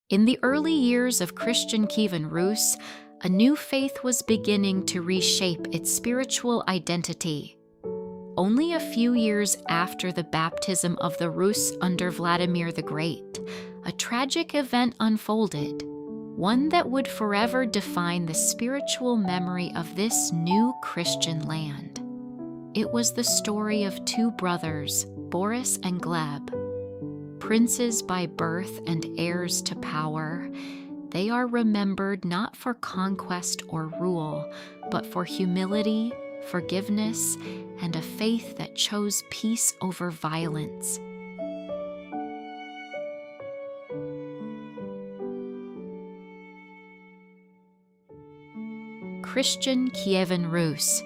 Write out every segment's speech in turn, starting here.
In the early years of Christian Kievan Rus, a new faith was beginning to reshape its spiritual identity. Only a few years after the baptism of the Rus under Vladimir the Great, a tragic event unfolded, one that would forever define the spiritual memory of this new Christian land. It was the story of two brothers, Boris and Gleb. Princes by birth and heirs to power, they are remembered not for conquest or rule, but for humility, forgiveness, and a faith that chose peace over violence. Christian Kievan Rus.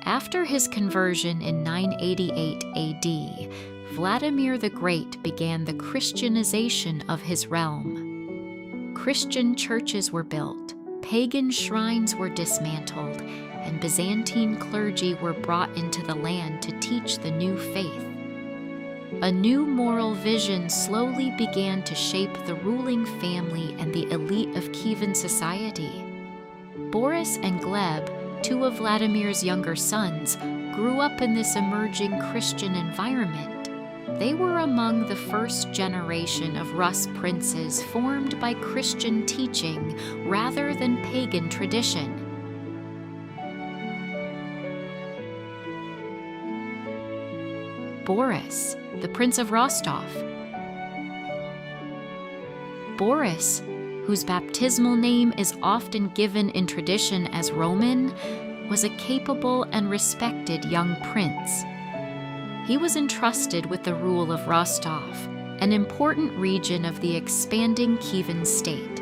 After his conversion in 988 AD, Vladimir the Great began the Christianization of his realm. Christian churches were built, pagan shrines were dismantled, and Byzantine clergy were brought into the land to teach the new faith. A new moral vision slowly began to shape the ruling family and the elite of Kievan society. Boris and Gleb, two of Vladimir's younger sons, grew up in this emerging Christian environment. They were among the first generation of Rus princes formed by Christian teaching rather than pagan tradition. Boris, the Prince of Rostov. Boris, whose baptismal name is often given in tradition as Roman, was a capable and respected young prince. He was entrusted with the rule of Rostov, an important region of the expanding Kievan state.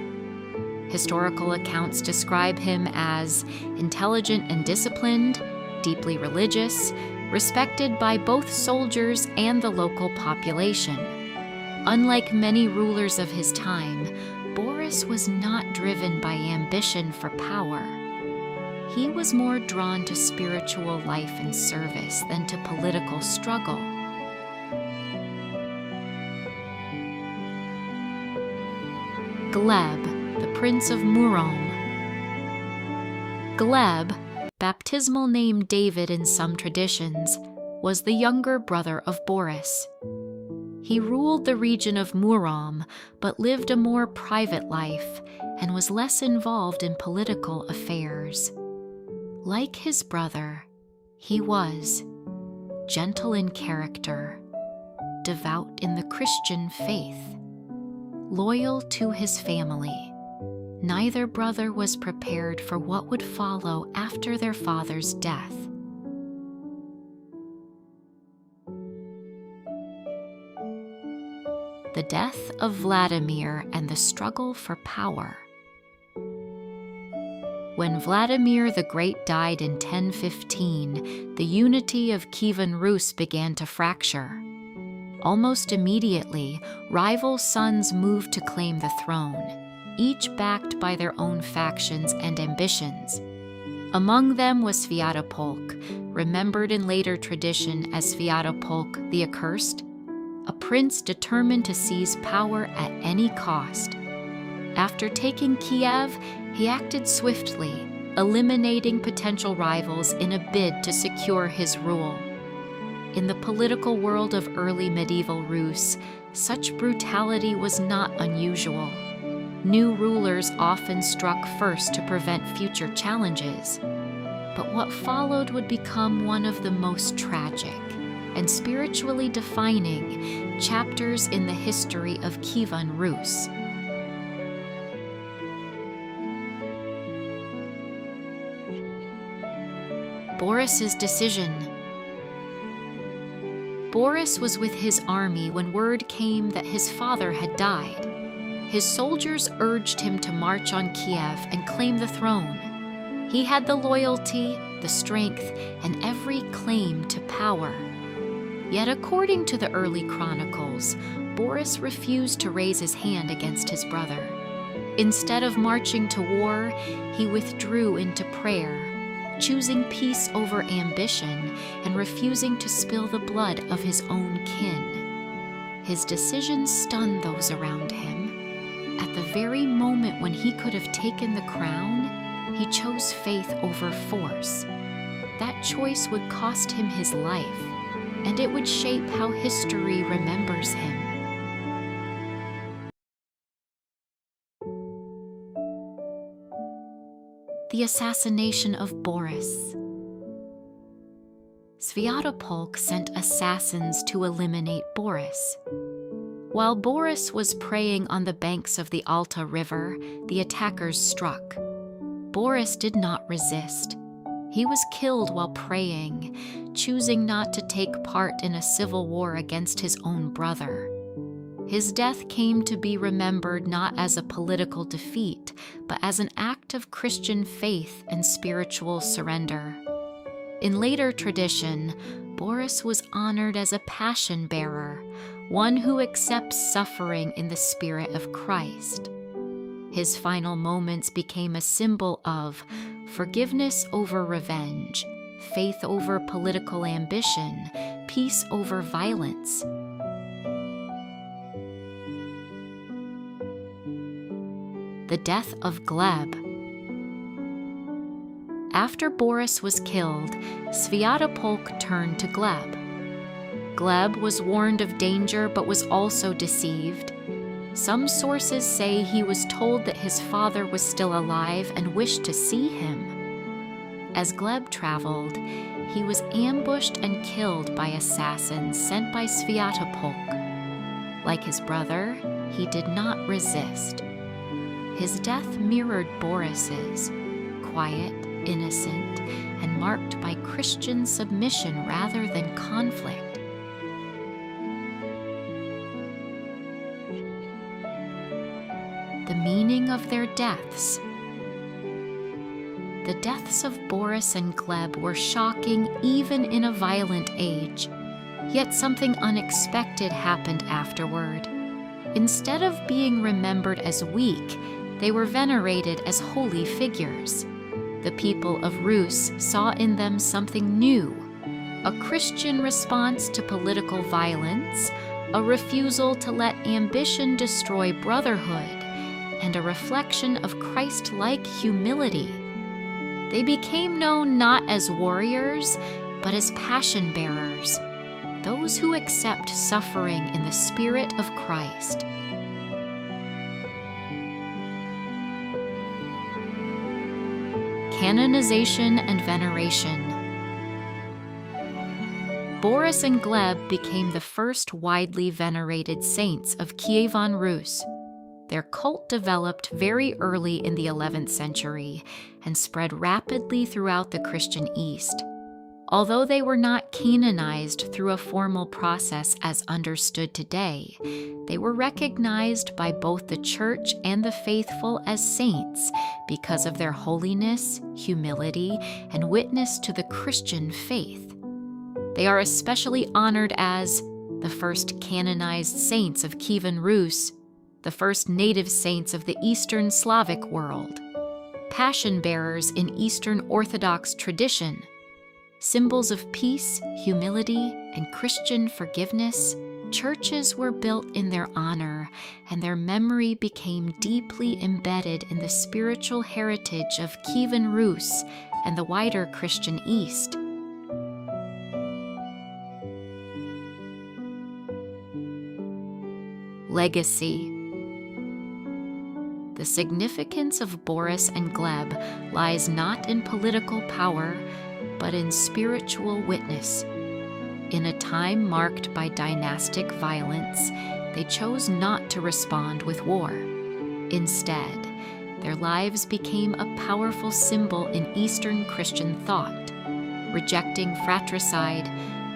Historical accounts describe him as intelligent and disciplined, deeply religious, respected by both soldiers and the local population. Unlike many rulers of his time, Boris was not driven by ambition for power. He was more drawn to spiritual life and service than to political struggle. Gleb, the Prince of Murom. Gleb, baptismal name David in some traditions, was the younger brother of Boris. He ruled the region of Murom, but lived a more private life and was less involved in political affairs. Like his brother, he was gentle in character, devout in the Christian faith, loyal to his family. Neither brother was prepared for what would follow after their father's death. The death of Vladimir and the struggle for power. When Vladimir the Great died in 1015, the unity of Kievan Rus began to fracture. Almost immediately, rival sons moved to claim the throne, each backed by their own factions and ambitions. Among them was Sviatopolk, remembered in later tradition as Sviatopolk the Accursed, a prince determined to seize power at any cost. After taking Kiev, he acted swiftly, eliminating potential rivals in a bid to secure his rule. In the political world of early medieval Rus, such brutality was not unusual. New rulers often struck first to prevent future challenges. But what followed would become one of the most tragic and spiritually defining chapters in the history of Kievan Rus. Boris's decision. Boris was with his army when word came that his father had died. His soldiers urged him to march on Kiev and claim the throne. He had the loyalty, the strength, and every claim to power. Yet according to the early chronicles, Boris refused to raise his hand against his brother. Instead of marching to war, he withdrew into prayer, choosing peace over ambition and refusing to spill the blood of his own kin. His decision stunned those around him. At the very moment when he could have taken the crown, he chose faith over force. That choice would cost him his life, and it would shape how history remembers him. The assassination of Boris. Sviatopolk sent assassins to eliminate Boris. While Boris was praying on the banks of the Alta River, the attackers struck. Boris did not resist. He was killed while praying, choosing not to take part in a civil war against his own brother. His death came to be remembered not as a political defeat, but as an act of Christian faith and spiritual surrender. In later tradition, Boris was honored as a passion bearer, one who accepts suffering in the spirit of Christ. His final moments became a symbol of forgiveness over revenge, faith over political ambition, peace over violence. The death of Gleb. After Boris was killed, Sviatopolk turned to Gleb. Gleb was warned of danger but was also deceived. Some sources say he was told that his father was still alive and wished to see him. As Gleb traveled, he was ambushed and killed by assassins sent by Sviatopolk. Like his brother, he did not resist. His death mirrored Boris's, quiet, innocent, and marked by Christian submission rather than conflict. The meaning of their deaths. The deaths of Boris and Gleb were shocking even in a violent age, yet something unexpected happened afterward. Instead of being remembered as weak, they were venerated as holy figures. The people of Rus saw in them something new, a Christian response to political violence, a refusal to let ambition destroy brotherhood, and a reflection of Christ-like humility. They became known not as warriors, but as passion bearers, those who accept suffering in the spirit of Christ. Canonization and veneration. Boris and Gleb became the first widely venerated saints of Kievan Rus. Their cult developed very early in the 11th century and spread rapidly throughout the Christian East. Although they were not canonized through a formal process as understood today, they were recognized by both the Church and the faithful as saints because of their holiness, humility, and witness to the Christian faith. They are especially honored as the first canonized saints of Kievan Rus, the first native saints of the Eastern Slavic world, passion bearers in Eastern Orthodox tradition, symbols of peace, humility, and Christian forgiveness. Churches were built in their honor, and their memory became deeply embedded in the spiritual heritage of Kievan Rus and the wider Christian East. Legacy. The significance of Boris and Gleb lies not in political power, but in spiritual witness. In a time marked by dynastic violence, they chose not to respond with war. Instead, their lives became a powerful symbol in Eastern Christian thought, rejecting fratricide,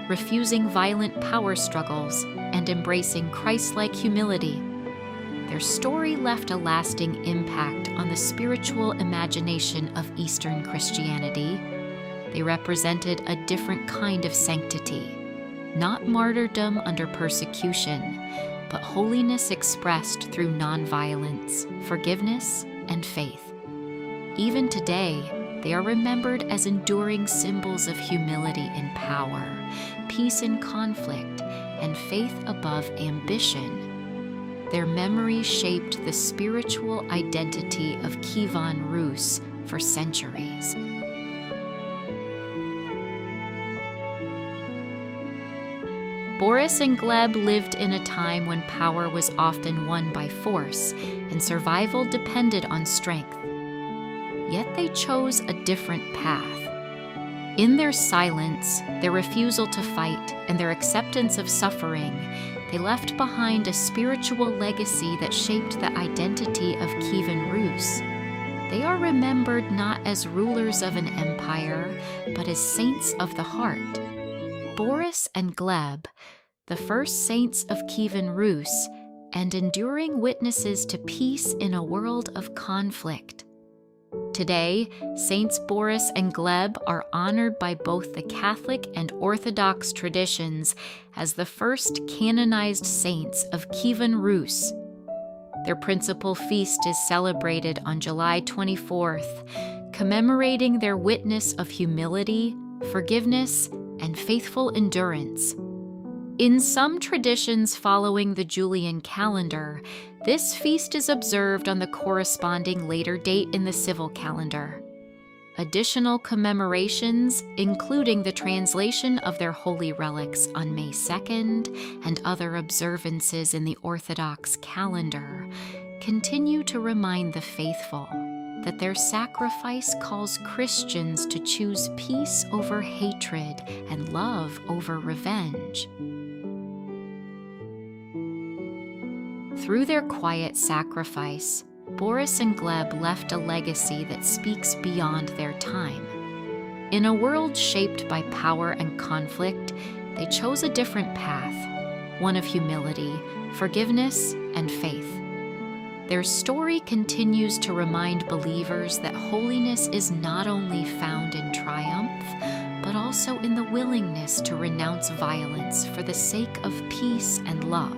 refusing violent power struggles, and embracing Christ-like humility. Their story left a lasting impact on the spiritual imagination of Eastern Christianity. They represented a different kind of sanctity, not martyrdom under persecution, but holiness expressed through nonviolence, forgiveness, and faith. Even today, they are remembered as enduring symbols of humility in power, peace in conflict, and faith above ambition. Their memory shaped the spiritual identity of Kievan Rus for centuries. Boris and Gleb lived in a time when power was often won by force and survival depended on strength. Yet they chose a different path. In their silence, their refusal to fight, and their acceptance of suffering, they left behind a spiritual legacy that shaped the identity of Kievan Rus. They are remembered not as rulers of an empire, but as saints of the heart. Boris and Gleb, the first saints of Kievan Rus, and enduring witnesses to peace in a world of conflict. Today, Saints Boris and Gleb are honored by both the Catholic and Orthodox traditions as the first canonized saints of Kievan Rus. Their principal feast is celebrated on July 24th, commemorating their witness of humility, forgiveness, and faithful endurance. In some traditions following the Julian calendar, this feast is observed on the corresponding later date in the civil calendar. Additional commemorations, including the translation of their holy relics on May 2nd and other observances in the Orthodox calendar, continue to remind the faithful that their sacrifice calls Christians to choose peace over hatred and love over revenge. Through their quiet sacrifice, Boris and Gleb left a legacy that speaks beyond their time. In a world shaped by power and conflict, they chose a different path, one of humility, forgiveness, and faith. Their story continues to remind believers that holiness is not only found in triumph, but also in the willingness to renounce violence for the sake of peace and love.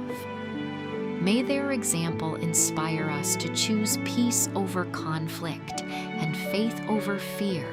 May their example inspire us to choose peace over conflict and faith over fear,